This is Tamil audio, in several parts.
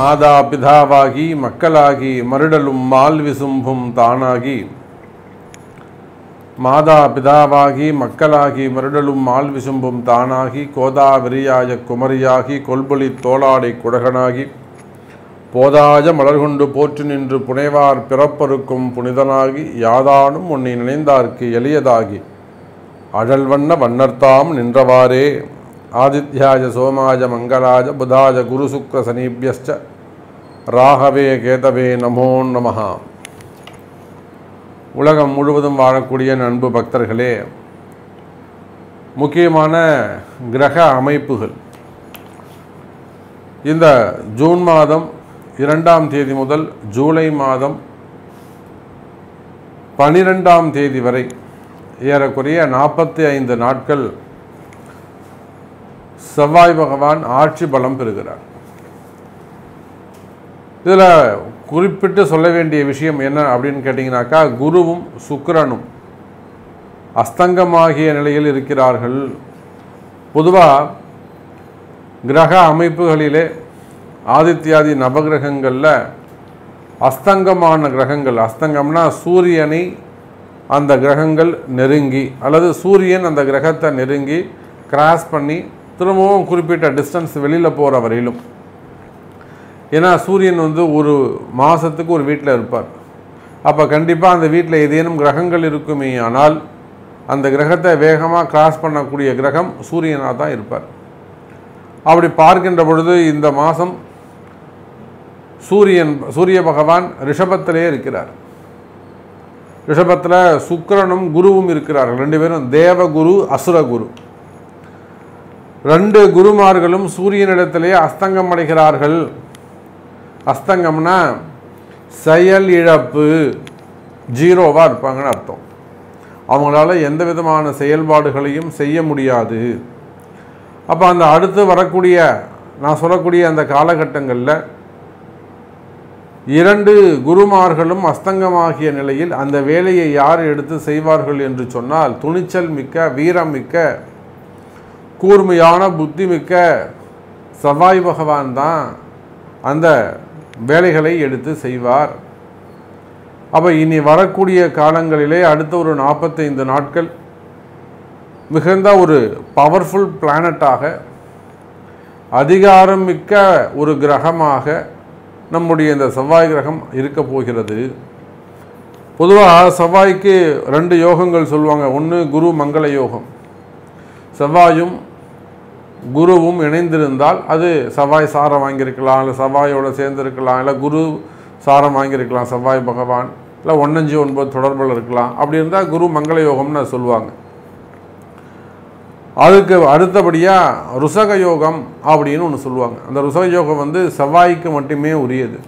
மாதா பிதாவாகி மக்களாகி மருடலும் மால் விசும்பும் தானாகி மாதா பிதாவாகி மக்களாகி மருடலும் மால் விசும்பும் தானாகி கோதாவிரியாய குமரியாகி கொல்பொலி தோளாடை குடகனாகி போதாய மலர்கொண்டு போற்று நின்று புனைவார் பிறப்பருக்கும் புனிதனாகி யாதானும் உன்னை நினைந்தார்க்கு எளியதாகி அழல்வண்ண வண்ணர்த்தாம் நின்றவாறே ஆதித்யாய சோமாய மங்களாய புதாய குரு சுக்ர சனீபியஸ்ச ராகவே கேதவே நமோ நமஹ. உலகம் முழுவதும் வாழக்கூடிய அன்பு பக்தர்களே, முக்கியமான கிரக அமைப்புகள் இந்த ஜூன் மாதம் 2ஆம் தேதி முதல் ஜூலை மாதம் 12ஆம் தேதி வரை ஏறக்குறைய 45 நாட்கள் செவ்வாய் பகவான் ஆட்சி பலம் பெறுகிறார். இதில் குறிப்பிட்டு சொல்ல வேண்டிய விஷயம் என்ன அப்படின்னு கேட்டிங்கனாக்கா, குருவும் சுக்கிரனும் அஸ்தங்கமாகிய நிலையில் இருக்கிறார்கள். பொதுவாக கிரக அமைப்புகளிலே ஆதித்யாதி நவகிரகங்களில் அஸ்தங்கமான கிரகங்கள், அஸ்தங்கம்னா சூரியனை அந்த கிரகங்கள் நெருங்கி அல்லது சூரியன் அந்த கிரகத்தை நெருங்கி கிராஸ் பண்ணி திரும்பவும் குறிப்பிட்ட டிஸ்டன்ஸ் வெளியில் போகிற வரையிலும், ஏன்னா சூரியன் ஒரு மாதத்துக்கு ஒரு வீட்டில் இருப்பார். அப்போ கண்டிப்பாக அந்த வீட்டில் ஏதேனும் கிரகங்கள் இருக்குமே, ஆனால் அந்த கிரகத்தை வேகமாக கிராஸ் பண்ணக்கூடிய கிரகம் சூரியனாக தான் இருப்பார். அப்படி பார்க்கின்ற பொழுது இந்த மாதம் சூரிய பகவான் ரிஷபத்திலே இருக்கிறார். ரிஷபத்தில் சுக்கிரனும் குருவும் இருக்கிறார்கள். 2 பேரும் தேவகுரு அசுரகுரு. 2 குருமார்களும் சூரியனிடத்திலே அஸ்தங்கம் அடைகிறார்கள். அஸ்தங்கம்னா செயல் இழப்பு, ஜீரோவாக இருப்பாங்கன்னு அர்த்தம். அவங்களால எந்த விதமான செயல்பாடுகளையும் செய்ய முடியாது. அப்போ அந்த அடுத்து வரக்கூடிய நான் சொல்லக்கூடிய அந்த காலகட்டங்களில் 2 குருமார்களும் அஸ்தங்கமாகிய நிலையில் அந்த வேலையை யார் எடுத்து செய்வார்கள் என்று சொன்னால், துணிச்சல் மிக்க, வீரம் மிக்க, கூர்மையான புத்தி மிக்க செவ்வாய் பகவான் தான் அந்த வேலைகளை எடுத்து செய்வார். அப்போ இனி வரக்கூடிய காலங்களிலே அடுத்த ஒரு 45 நாட்கள் மிகுந்த ஒரு பவர்ஃபுல் பிளானட்டாக, அதிகாரம் மிக்க ஒரு கிரகமாக நம்முடைய இந்த செவ்வாய் கிரகம் இருக்க போகிறது. பொதுவாக செவ்வாய்க்கு 2 யோகங்கள் சொல்லுவாங்க. ஒன்று குரு மங்கள யோகம். செவ்வாயும் குருவும் இணைந்திருந்தால் அது செவ்வாய் சாரம் வாங்கியிருக்கலாம், இல்லை செவ்வாயோடு சேர்ந்துருக்கலாம், இல்லை குரு சாரம் வாங்கியிருக்கலாம் செவ்வாய் பகவான், இல்லை 159 தொடர்பில் இருக்கலாம். அப்படி இருந்தால் குரு மங்கள யோகம்னு சொல்லுவாங்க. அதுக்கு அடுத்தபடியாக ருசக யோகம் அப்படின்னு ஒன்று சொல்லுவாங்க. அந்த ருசக யோகம் செவ்வாய்க்கு மட்டுமே உரியது.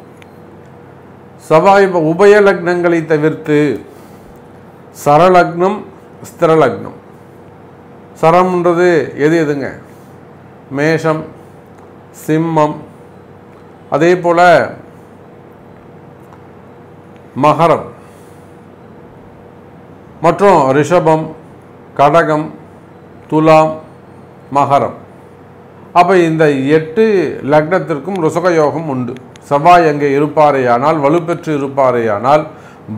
செவ்வாய் உபய லக்னங்களை தவிர்த்து சரலக்னம், ஸ்திரலக்னம். சரம்ன்றது எதுங்க? மேஷம், சிம்மம், அதே போல் மகரம் மற்றும் ரிஷபம், கடகம், துலாம், மகரம். அப்போ இந்த 8 லக்னத்திற்கும் ருசக யோகம் உண்டு. செவ்வாய் அங்கே இருப்பாரேயானால், வலுப்பெற்று இருப்பாரேயானால்,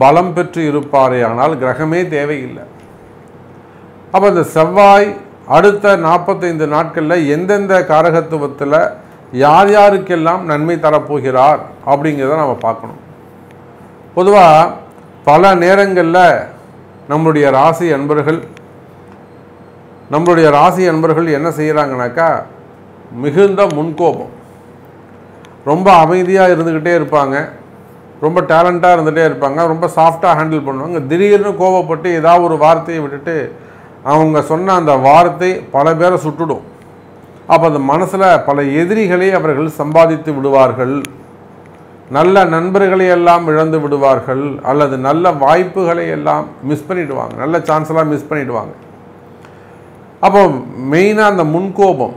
பலம் பெற்று இருப்பாரேயானால் கிரகமே தேவையில்லை. அப்போ இந்த செவ்வாய் அடுத்த 45 நாட்களில் எந்தெந்த காரகத்துவத்தில் யார் யாருக்கெல்லாம் நன்மை தரப்போகிறார் அப்படிங்கிறத நம்ம பார்க்கணும். பொதுவாக பல நேரங்களில் நம்மளுடைய ராசி அன்பர்கள் என்ன செய்கிறாங்கனாக்கா, மிகுந்த முன்கோபம், ரொம்ப அமைதியாக இருந்துக்கிட்டே இருப்பாங்க, ரொம்ப டேலண்ட்டாக இருந்துகிட்டே இருப்பாங்க, ரொம்ப சாஃப்டாக ஹேண்டில் பண்ணுவாங்க. திடீர்னு கோபப்பட்டு ஏதாவது ஒரு வார்த்தையை விட்டுட்டு அவங்க சொன்ன அந்த வார்த்தை பல பேரை சுட்டுடும். அப்போ அந்த மனசில் பல எதிரிகளை அவர்கள் சம்பாதித்து விடுவார்கள். நல்ல நண்பர்களை எல்லாம் இழந்து விடுவார்கள், அல்லது நல்ல வாய்ப்புகளை எல்லாம் மிஸ் பண்ணிவிடுவாங்க, நல்ல சான்ஸ்லாம் மிஸ் பண்ணிவிடுவாங்க. அப்போ மெயினாக அந்த முன்கோபம்,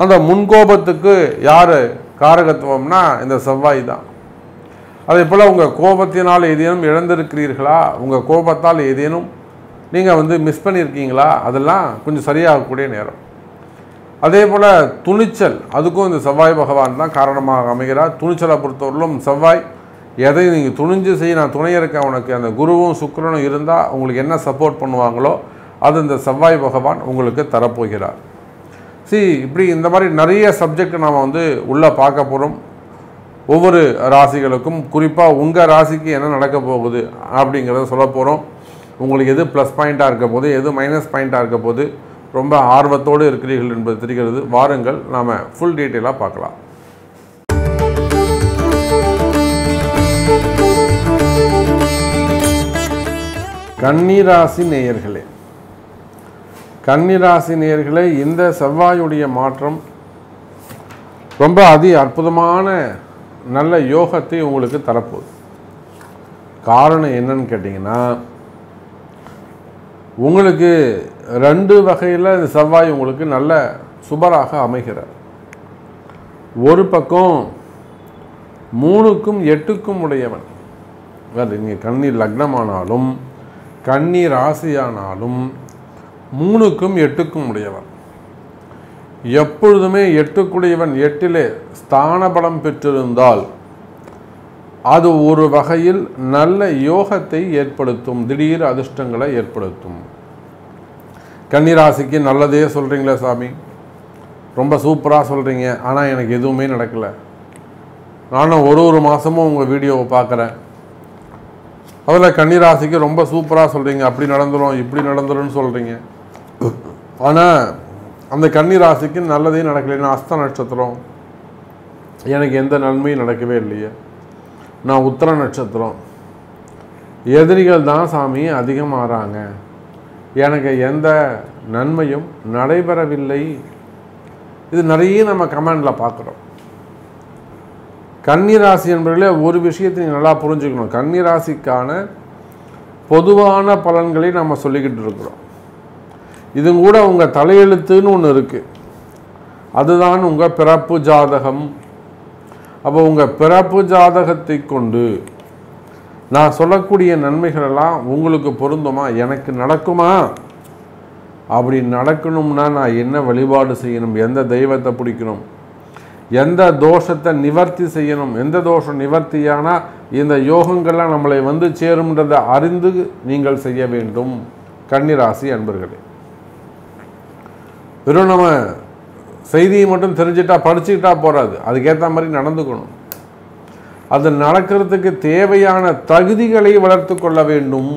அந்த முன்கோபத்துக்கு யார் காரகத்துவம்னா இந்த செவ்வாய் தான். அதே போல் உங்கள் கோபத்தினால் ஏதேனும் இழந்திருக்கிறீர்களா, உங்கள் கோபத்தால் ஏதேனும் நீங்கள் மிஸ் பண்ணியிருக்கீங்களா, அதெல்லாம் கொஞ்சம் சரியாகக்கூடிய நேரம். அதே போல் துணிச்சல், அதுக்கும் இந்த செவ்வாய் பகவான் தான் காரணமாக அமைகிறார். துணிச்சலை பொறுத்தவரையிலும் செவ்வாய் எதை நீங்கள் துணிஞ்சு செய்ய, நான் துணை இருக்கேன் உனக்கு, அந்த குருவும் சுக்கிரனும் இருந்தால் உங்களுக்கு என்ன சப்போர்ட் பண்ணுவாங்களோ அது இந்த செவ்வாய் பகவான் உங்களுக்கு தரப்போகிறார். இப்படி இந்த மாதிரி நிறைய சப்ஜெக்ட் நாம் உள்ளே பார்க்க போகிறோம். ஒவ்வொரு ராசிகளுக்கும் குறிப்பாக உங்கள் ராசிக்கு என்ன நடக்க போகுது அப்படிங்கிறத சொல்ல போகிறோம். உங்களுக்கு எது ப்ளஸ் பாயிண்ட்டாக இருக்க போது, எது மைனஸ் பாயிண்ட்டாக இருக்க போது ரொம்ப ஆர்வத்தோடு இருக்கிறீர்கள் என்பது தெரிகிறது. வாருங்கள் நாம் ஃபுல் டீட்டெயிலாக பார்க்கலாம். கன்னிராசி நேயர்களே, கன்னிராசி நேயர்களே, இந்த செவ்வாயுடைய மாற்றம் ரொம்ப அற்புதமான நல்ல யோகத்தை உங்களுக்கு தரப்போகுது. காரணம் என்னன்னு கேட்டிங்கன்னா, உங்களுக்கு 2 வகையில் இந்த செவ்வாய் உங்களுக்கு நல்ல சுபராக அமைகிறார். ஒரு பக்கம் 3க்கும் 8க்கும் உடையவன். வேறு நீங்கள் கன்னி லக்னமானாலும் கன்னி ராசியானாலும் 3க்கும் 8க்கும் உடையவன். எப்பொழுதுமே 8க்குடையவன் 8லே ஸ்தான பலம் பெற்றிருந்தால் அது ஒரு வகையில் நல்ல யோகத்தை ஏற்படுத்தும், திடீர் அதிர்ஷ்டங்களை ஏற்படுத்தும். கன்னிராசிக்கு நல்லதே சொல்கிறீங்களே சாமி, ரொம்ப சூப்பராக சொல்கிறீங்க, ஆனால் எனக்கு எதுவுமே நடக்கலை. நானும் ஒரு மாதமும் உங்கள் வீடியோவை பார்க்குறேன். அதில் கன்னிராசிக்கு ரொம்ப சூப்பராக சொல்கிறீங்க, அப்படி நடந்துடும் இப்படி நடந்துடும்னு சொல்கிறீங்க. ஆனால் அந்த கன்னிராசிக்கு நல்லதே நடக்கலைன்னா அஸ்த நட்சத்திரம், எனக்கு எந்த நன்மையும் நடக்கவே இல்லையே. நான் உத்திர நட்சத்திரம், எதிரிகள் தான் சாமி அதிகமாகறாங்க, எனக்கு எந்த நன்மையும் நடைபெறவில்லை. இது நிறைய நம்ம கமெண்டில் பார்க்குறோம். கன்னிராசி என்பதிலே ஒரு விஷயத்தை நீங்கள் நல்லா புரிஞ்சுக்கணும். கன்னிராசிக்கான பொதுவான பலன்களை நம்ம சொல்லிக்கிட்டு இருக்கிறோம். இது கூட உங்கள் தலையெழுத்துன்னு ஒன்று இருக்குது, அதுதான் உங்கள் பிறப்பு ஜாதகம். அப்போ உங்கள் பிறப்பு ஜாதகத்தை கொண்டு நான் சொல்லக்கூடிய நன்மைகளெல்லாம் உங்களுக்கு பொருந்துமா, எனக்கு நடக்குமா, அப்படி நடக்கணும்னா நான் என்ன வழிபாடு செய்யணும், எந்த தெய்வத்தை பிடிக்கணும், எந்த தோஷத்தை நிவர்த்தி செய்யணும், எந்த தோஷம் நிவர்த்தியானால் இந்த யோகங்கள்லாம் நம்மளை சேரும்ன்றதை அறிந்து நீங்கள் செய்ய வேண்டும். கன்னிராசி அன்பர்களே, வெறும் நம்ம செய்தியை மட்டும் தெரிஞ்சிட்டா படிச்சுக்கிட்டா போகாது, அதுக்கேற்ற மாதிரி நடந்துக்கணும். அது நடக்கிறதுக்கு தேவையான தகுதிகளை வளர்த்து கொள்ள வேண்டும்.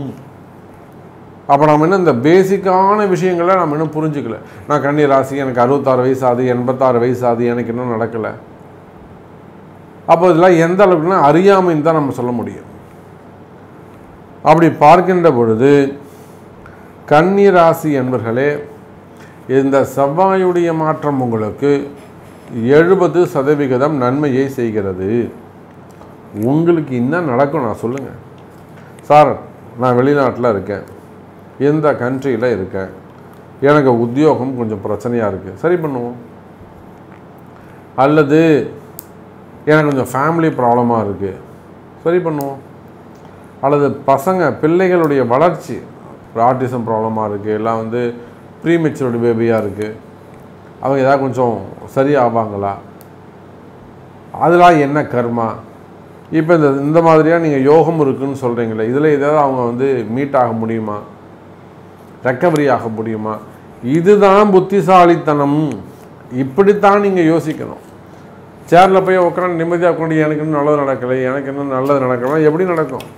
அப்போ நம்ம இன்னும் இந்த பேசிக்கான விஷயங்களை நம்ம இன்னும் புரிஞ்சுக்கல. நான் கன்னிராசி, எனக்கு 66 வயசு ஆகுது, 86 வயசு ஆகுது, எனக்கு இன்னும் நடக்கலை. அப்போ இதெல்லாம் எந்த அளவுக்குன்னா அறியாமைன்னு தான் நம்ம சொல்ல முடியும். அப்படி பார்க்கின்ற பொழுது கன்னிராசி என்பர்களே, இந்த செவ்வாயுடைய மாற்றம் உங்களுக்கு 70% நன்மையை செய்கிறது. உங்களுக்கு என்ன நடக்கும் நான் சொல்லுங்கள். சார், நான் வெளிநாட்டில் இருக்கேன், எந்த கண்ட்ரியில் இருக்கேன், எனக்கு உத்தியோகம் கொஞ்சம் பிரச்சனையாக இருக்குது, சரி பண்ணுவோம். அல்லது எனக்கு கொஞ்சம் ஃபேமிலி ப்ராப்ளமாக இருக்குது, சரி பண்ணுவோம். அல்லது பிள்ளைகளுடைய வளர்ச்சி ஆட்டிசம் ப்ராப்ளமாக இருக்குது, எல்லாம் ப்ரீமெச்சூர்டு பேபியாக இருக்குது, அவங்க ஏதாவது கொஞ்சம் சரியாவாங்களா, அதெல்லாம் என்ன கர்மா. இப்போ இந்த மாதிரியாக நீங்கள் யோகம் இருக்குதுன்னு சொல்கிறீங்களே, இதில் ஏதாவது அவங்க மீட் ஆக முடியுமா, ரெக்கவரி ஆக முடியுமா? இதுதான் புத்திசாலித்தனம். இப்படித்தான் நீங்கள் யோசிக்கணும். சேரில் போய் உட்காந்து நிம்மதியாக உட்காந்து எனக்கு இன்னும் நல்லது நடக்கலை, எனக்கு இன்னும் நல்லது நடக்கலாம், எப்படி நடக்கும்?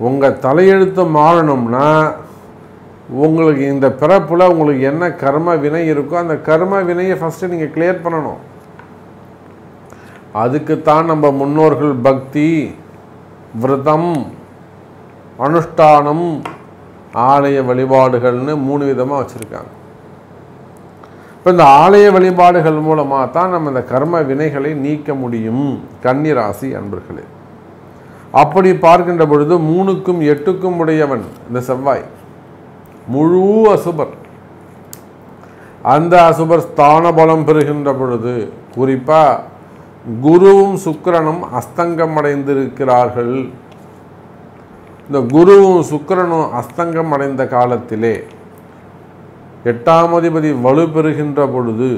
உங்கள் தலையெழுத்து மாறணும்னா உங்களுக்கு இந்த பிறப்பில் உங்களுக்கு என்ன கர்ம வினை இருக்கோ அந்த கர்ம வினையை ஃபஸ்ட்டு நீங்கள் கிளியர் பண்ணணும். அதுக்குத்தான் நம்ம முன்னோர்கள் பக்தி, விரதம், அனுஷ்டானம், ஆலய வழிபாடுகள்னு 3 விதமாக வச்சுருக்காங்க. இப்போ இந்த ஆலய வழிபாடுகள் மூலமாக தான் நம்ம இந்த கர்ம வினைகளை நீக்க முடியும். கன்னிராசி அன்பர்களே, அப்படி பார்க்கின்ற பொழுது 3க்கும் 8க்கும் உடையவன் இந்த செவ்வாய் முழு அசுபர். அந்த அசுபர் ஸ்தான பலம் பெறுகின்ற பொழுது குறிப்பாக குருவும் சுக்கிரனும் அஸ்தங்கம் அடைந்திருக்கிறார்கள். இந்த குருவும் சுக்கிரனும் அஸ்தங்கம் அடைந்த காலத்திலே 8ஆம் அதிபதி வலு பெறுகின்ற பொழுது,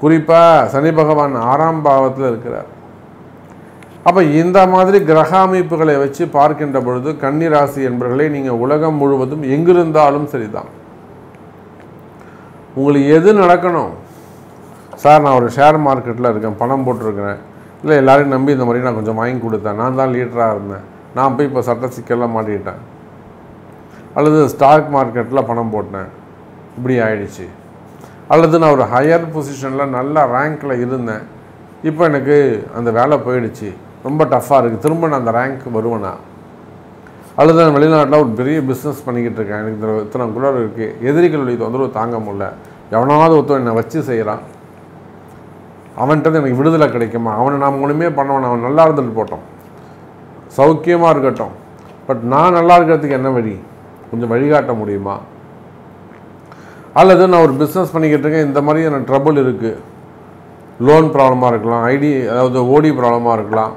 குறிப்பாக சனி பகவான் 6ஆம் பாவத்தில் இருக்கிறார். அப்போ இந்த மாதிரி கிரக அமைப்புகளை வச்சு பார்க்கின்ற பொழுது கன்னி ராசி என்பவர்களே, நீங்கள் உலகம் முழுவதும் எங்கிருந்தாலும் சரிதான், உங்களுக்கு எது நடக்கணும், சார் நான் ஒரு ஷேர் மார்க்கெட்டில் இருக்கேன், பணம் போட்டிருக்கிறேன், இல்லை எல்லாரையும் நம்பி இந்த மாதிரி நான் கொஞ்சம் வாங்கி கொடுத்தேன், நான் தான் லீடராக இருந்தேன், நான் போய் இப்போ சட்ட சிக்கல்லாம் மாட்டிக்கிட்டேன், அல்லது ஸ்டாக் மார்க்கெட்டில் பணம் போட்டேன், இப்படி ஆயிடுச்சு, அல்லது நான் ஒரு ஹையர் பொசிஷனில் நல்ல ரேங்க்கில் இருந்தேன், இப்போ எனக்கு அந்த வேலை போயிடுச்சு, ரொம்ப டஃப்பாக இருக்குது, திரும்ப நான் அந்த ரேங்க் வருவேனா, அல்லது நான் வெளிநாட்டில் ஒரு பெரிய பிஸ்னஸ் பண்ணிக்கிட்டு இருக்கேன், எனக்கு இத்தனை கூட இருக்குது, எதிரிகளுடைய தொந்தரவு தாங்க முடியல, எவனாவது ஒருத்தன் என்னை வச்சு செய்கிறான், அவன்கிட்ட எனக்கு விடுதலை கிடைக்குமா, அவனை நாம் ஒன்றுமே பண்ணவன், அவன் நல்லா இருந்துட்டு போட்டோம், சௌக்கியமாக இருக்கட்டும், பட் நான் நல்லா இருக்கிறதுக்கு என்ன வழி, கொஞ்சம் வழிகாட்ட முடியுமா, அல்லது நான் ஒரு பிஸ்னஸ் பண்ணிக்கிட்டு இருக்கேன், இந்த மாதிரி எனக்கு ட்ரபிள் இருக்குது, லோன் ப்ராப்ளமாக இருக்கலாம், அதாவது ஓடி ப்ராப்ளமாக இருக்கலாம்,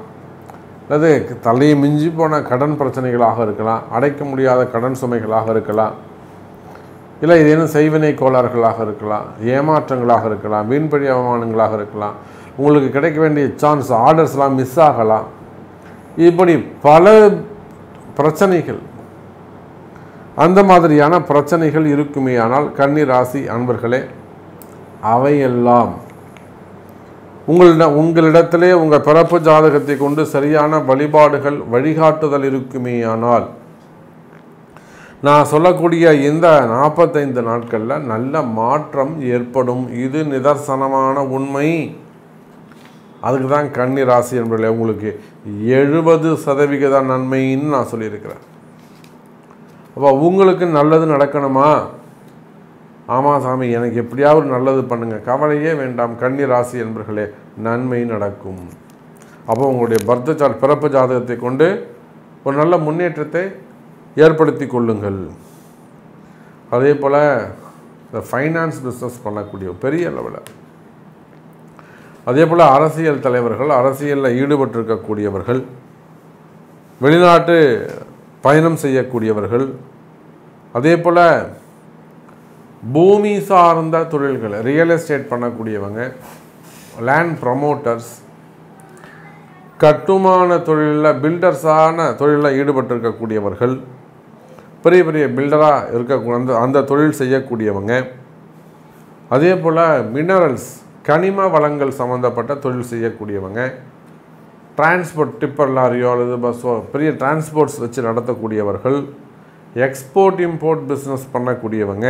அல்லது தலையை மிஞ்சி போன கடன் பிரச்சனைகளாக இருக்கலாம், அடைக்க முடியாத கடன் சுமைகளாக இருக்கலாம், இல்லை ஏதேனும் செய்வினை கோளாறுகளாக இருக்கலாம், ஏமாற்றங்களாக இருக்கலாம், வீண்பழி அவமானங்களாக இருக்கலாம், உங்களுக்கு கிடைக்க வேண்டிய சான்ஸ் ஆர்டர்ஸ்லாம் மிஸ் ஆகலாம், இப்படி பல பிரச்சனைகள், அந்த மாதிரியான பிரச்சனைகள் இருக்குமே. ஆனால் கன்னி ராசி அன்பர்களே, அவையெல்லாம் உங்களிடத்திலே உங்கள் பிறப்பு ஜாதகத்தை கொண்டு சரியான வழிபாடுகள் வழிகாட்டுதல் இருக்குமே. ஆனால் நான் சொல்லக்கூடிய இந்த 45 நாட்களில் நல்ல மாற்றம் ஏற்படும், இது நிதர்சனமான உண்மை. அதுக்கு தான் கன்னி ராசி என்பதில் உங்களுக்கு 70% நன்மைன்னு நான் சொல்லியிருக்கிறேன். அப்போ உங்களுக்கு நல்லது நடக்கணுமா? ஆமாம் சாமி, எனக்கு எப்படியாவது நல்லது பண்ணுங்கள், கவலையே வேண்டாம் கன்னி ராசி என்பர்களே, நன்மை நடக்கும். அப்போ உங்களுடைய பிறப்பு ஜாதகத்தை கொண்டு ஒரு நல்ல முன்னேற்றத்தை ஏற்படுத்தி கொள்ளுங்கள். அதே போல் இந்த ஃபைனான்ஸ் பிஸ்னஸ் பண்ணக்கூடிய பெரிய லெவலில், அதே போல் அரசியல் தலைவர்கள், அரசியலில் ஈடுபட்டிருக்கக்கூடியவர்கள், வெளிநாட்டு பயணம் செய்யக்கூடியவர்கள், அதே போல் பூமி சார்ந்த தொழில்கள், ரியல் எஸ்டேட் பண்ணக்கூடியவங்க, லேண்ட் ப்ரமோட்டர்ஸ், கட்டுமான தொழிலில் பில்டர்ஸான தொழிலில் ஈடுபட்டிருக்கக்கூடியவர்கள், பெரிய பெரிய பில்டராக இருக்கக்கூடிய அந்த தொழில் செய்யக்கூடியவங்க, அதே போல் மினரல்ஸ் கனிம வளங்கள் சம்மந்தப்பட்ட தொழில் செய்யக்கூடியவங்க, டிரான்ஸ்போர்ட் டிப்பர் லாரியோ அல்லது பஸ்ஸோ பெரிய டிரான்ஸ்போர்ட்ஸ் வச்சு நடத்தக்கூடியவர்கள், எக்ஸ்போர்ட் இம்போர்ட் பிஸ்னஸ் பண்ணக்கூடியவங்க,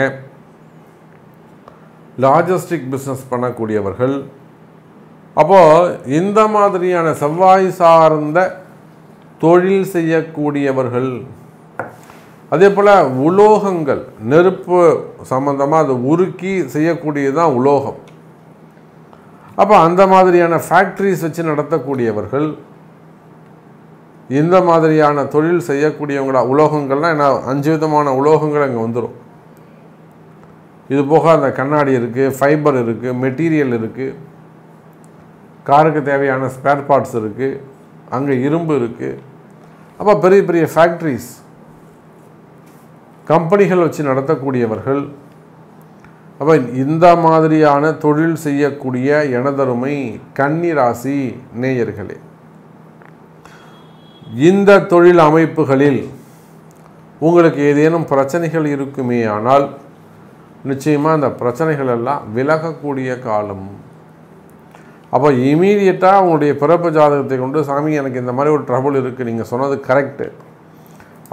லாஜிஸ்டிக் பிஸ்னஸ் பண்ணக்கூடியவர்கள். அப்போது இந்த மாதிரியான செவ்வாய் சார்ந்த தொழில் செய்யக்கூடியவர்கள், அதே போல் உலோகங்கள், நெருப்பு சம்பந்தமாக அது உருக்கி செய்யக்கூடியது தான் உலோகம். அப்போ அந்த மாதிரியான ஃபேக்ட்ரிஸ் வச்சு நடத்தக்கூடியவர்கள், இந்த மாதிரியான தொழில் செய்யக்கூடியவங்களா, உலோகங்கள்லாம் என்ன 5 விதமான உலோகங்கள் அங்கே வந்துடும். இது போக அந்த கண்ணாடி இருக்குது, ஃபைபர் இருக்குது, மெட்டீரியல் இருக்குது, காருக்கு தேவையான ஸ்பேர் பார்ட்ஸ் இருக்குது, அங்கே இரும்பு இருக்குது. அப்போ பெரிய பெரிய ஃபேக்ட்ரிஸ், கம்பெனிகள் வச்சு நடத்தக்கூடியவர்கள். அப்போ இந்த மாதிரியான தொழில் செய்யக்கூடிய எனதருமை கன்னி ராசி நேயர்களே, இந்த தொழில் அமைப்புகளில் உங்களுக்கு ஏதேனும் பிரச்சனைகள் இருக்குமே. ஆனால் நிச்சயமாக அந்த பிரச்சனைகள் எல்லாம் விலகக்கூடிய காலம். அப்போ இமீடியட்டாக உங்களுடைய பிறப்பு ஜாதகத்தை கொண்டு, சாமி எனக்கு இந்த மாதிரி ஒரு ட்ரபுள் இருக்குது, நீங்கள் சொன்னது கரெக்டு,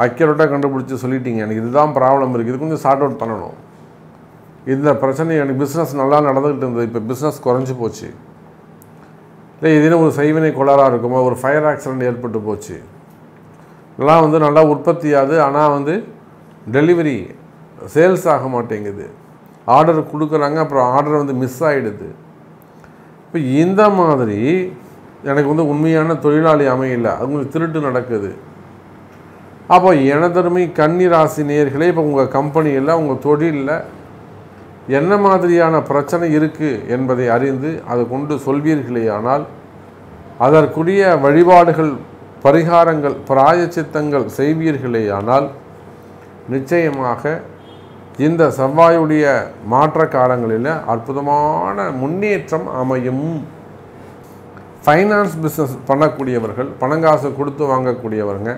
அக்யூரேட்டாக கண்டுபிடிச்சி சொல்லிட்டீங்க, எனக்கு இதுதான் ப்ராப்ளம் இருக்குது, இது கொஞ்சம் சார்ட் அவுட் பண்ணணும், இந்த பிரச்சனை எனக்கு பிஸ்னஸ் நல்லா நடந்துக்கிட்டு இருந்தது, இப்போ பிஸ்னஸ் குறைஞ்சி போச்சு, இல்லை ஏதேனும் ஒரு செய்வினை கோளாறாக இருக்குமோ, ஒரு ஃபயர் ஆக்சிடென்ட் ஏற்பட்டு போச்சு, இதெல்லாம் நல்லா உற்பத்தியாது, ஆனால் டெலிவரி சேல்ஸ் ஆக மாட்டேங்குது, ஆர்டர் கொடுக்குறாங்க, அப்புறம் ஆர்டர் மிஸ் ஆகிடுது. இப்போ இந்த மாதிரி எனக்கு உண்மையான தொழிலாளி அமையல, அவங்களுக்கு திருட்டு நடக்குது. அப்போ எனதருமை கன்னி ராசி நேயர்களே, இப்போ உங்கள் கம்பெனியில் உங்கள் தொழிலில் என்ன மாதிரியான பிரச்சனை இருக்குது என்பதை அறிந்து அதை கொண்டு சொல்வீர்களே. ஆனால் அதற்குரிய வழிபாடுகள், பரிகாரங்கள், பிராயச்சித்தங்கள் செய்வீர்களே. ஆனால் நிச்சயமாக இந்த செவ்வாயுடைய மாற்ற காலங்களில் அற்புதமான முன்னேற்றம் அமையும். ஃபைனான்ஸ் பிஸ்னஸ் பண்ணக்கூடியவர்கள், பணங்காசு கொடுத்து வாங்கக்கூடியவங்க,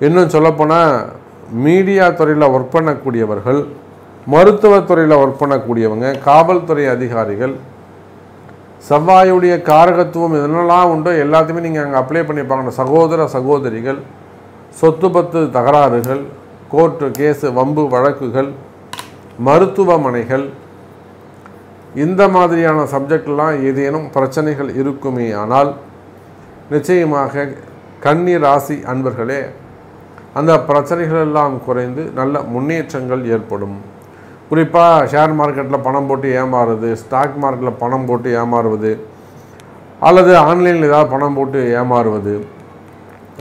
இன்னும் சொல்லப்போனால் மீடியா துறையில் ஒர்க் பண்ணக்கூடியவர்கள், மருத்துவத்துறையில் ஒர்க் பண்ணக்கூடியவங்க, காவல்துறை அதிகாரிகள், செவ்வாயுடைய காரகத்துவம் எதனெல்லாம் உண்டோ எல்லாத்தையுமே நீங்கள் அங்கே அப்ளை பண்ணிப்பாங்க. சகோதர சகோதரிகள், சொத்து பத்து தகராறுகள், கோர்ட்டு கேஸு வம்பு வழக்குகள், மருத்துவமனைகள், இந்த மாதிரியான சப்ஜெக்ட்லாம் ஏதேனும் பிரச்சனைகள் இருக்குமே ஆனால் நிச்சயமாக கன்னி ராசி அன்பர்களே அந்த பிரச்சனைகள் எல்லாம் குறைந்து நல்ல முன்னேற்றங்கள் ஏற்படும். குறிப்பாக ஷேர் மார்க்கெட்டில் பணம் போட்டு ஏமாறுவது, ஸ்டாக் மார்க்கெட்டில் பணம் போட்டு ஏமாறுவது, அல்லது ஆன்லைனில் ஏதாவது பணம் போட்டு ஏமாறுவது,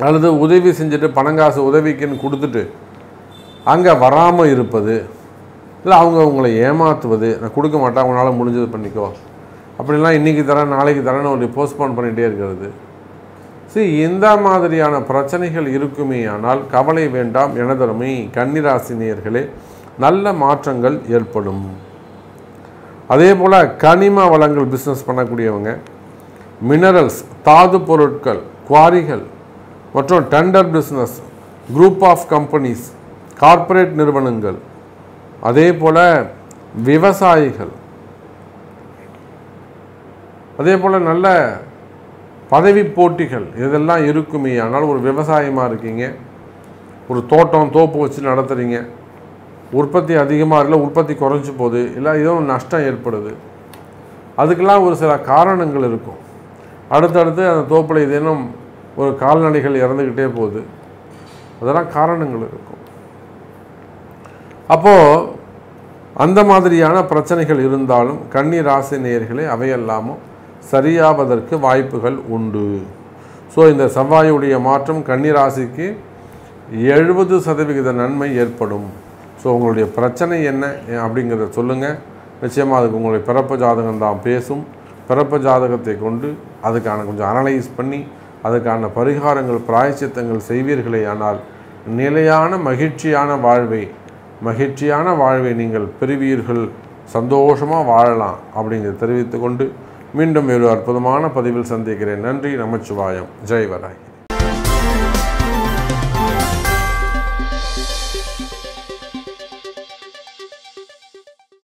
அல்லது உதவி செஞ்சுட்டு பணங்காசு உதவிக்குன்னு கொடுத்துட்டு அங்கே வராமல் இருப்பது, இல்லை அவங்க உங்களை ஏமாற்றுவது, நான் கொடுக்க மாட்டேன் அவங்களால முடிஞ்சது பண்ணிக்கோ அப்படிலாம் இன்றைக்கி தரேன் நாளைக்கு தரேன்னு ஒரு போஸ்ட்போன் பண்ணிகிட்டே இருக்கிறது. சரி, இந்த மாதிரியான பிரச்சனைகள் இருக்குமே ஆனால் கவலை வேண்டாம் எனதருமை கன்னிராசினியர்களே, நல்ல மாற்றங்கள் ஏற்படும். அதே போல் கனிம வளங்கள் பிஸ்னஸ் பண்ணக்கூடியவங்க, மினரல்ஸ் தாது பொருட்கள் குவாரிகள் மற்றும் tender business, group of companies, corporate நிறுவனங்கள், அதே போல் விவசாயிகள், அதே போல் நல்ல பதவி போட்டிகள் இதெல்லாம் இருக்குமே ஆனால் ஒரு விவசாயமாக இருக்கீங்க, ஒரு தோட்டம் தோப்பு வச்சு நடத்துகிறீங்க, உற்பத்தி அதிகமாக இல்லை உற்பத்தி குறைஞ்சி போகுது, இல்லை ஏதோ நஷ்டம் ஏற்படுது, அதுக்கெல்லாம் ஒரு சில காரணங்கள் இருக்கும். அடுத்தடுத்து அந்த தோப்பில் ஏதேனும் ஒரு கால்நடைகள் இறந்துக்கிட்டே போகுது, அதெல்லாம் காரணங்கள் இருக்கும். அப்போது அந்த மாதிரியான பிரச்சனைகள் இருந்தாலும் கன்னி ராசி நேயர்களே அவையெல்லாமும் சரியாவதற்கு வாய்ப்புகள் உண்டு. ஸோ இந்த செவ்வாயுடைய மாற்றம் கன்னி ராசிக்கு 70% நன்மை ஏற்படும். ஸோ உங்களுடைய பிரச்சனை என்ன அப்படிங்கிறத சொல்லுங்கள். நிச்சயமாக அதுக்கு உங்களுடைய பிறப்பு ஜாதகம் தான் பேசும். பிறப்பு ஜாதகத்தை கொண்டு அதுக்கான கொஞ்சம் அனலைஸ் பண்ணி அதுக்கான பரிகாரங்கள் பிராயச்சித்தங்கள் செய்வீர்களே ஆனால் நிலையான மகிழ்ச்சியான வாழ்வை நீங்கள் பெறுவீர்கள். சந்தோஷமாக வாழலாம் அப்படிங்கிறத தெரிவித்துக்கொண்டு மீண்டும் ஒரு அற்புதமான பதிவில் சந்திக்கிறேன். நன்றி. நமச்சிவாயம். ஜெய் வராய்.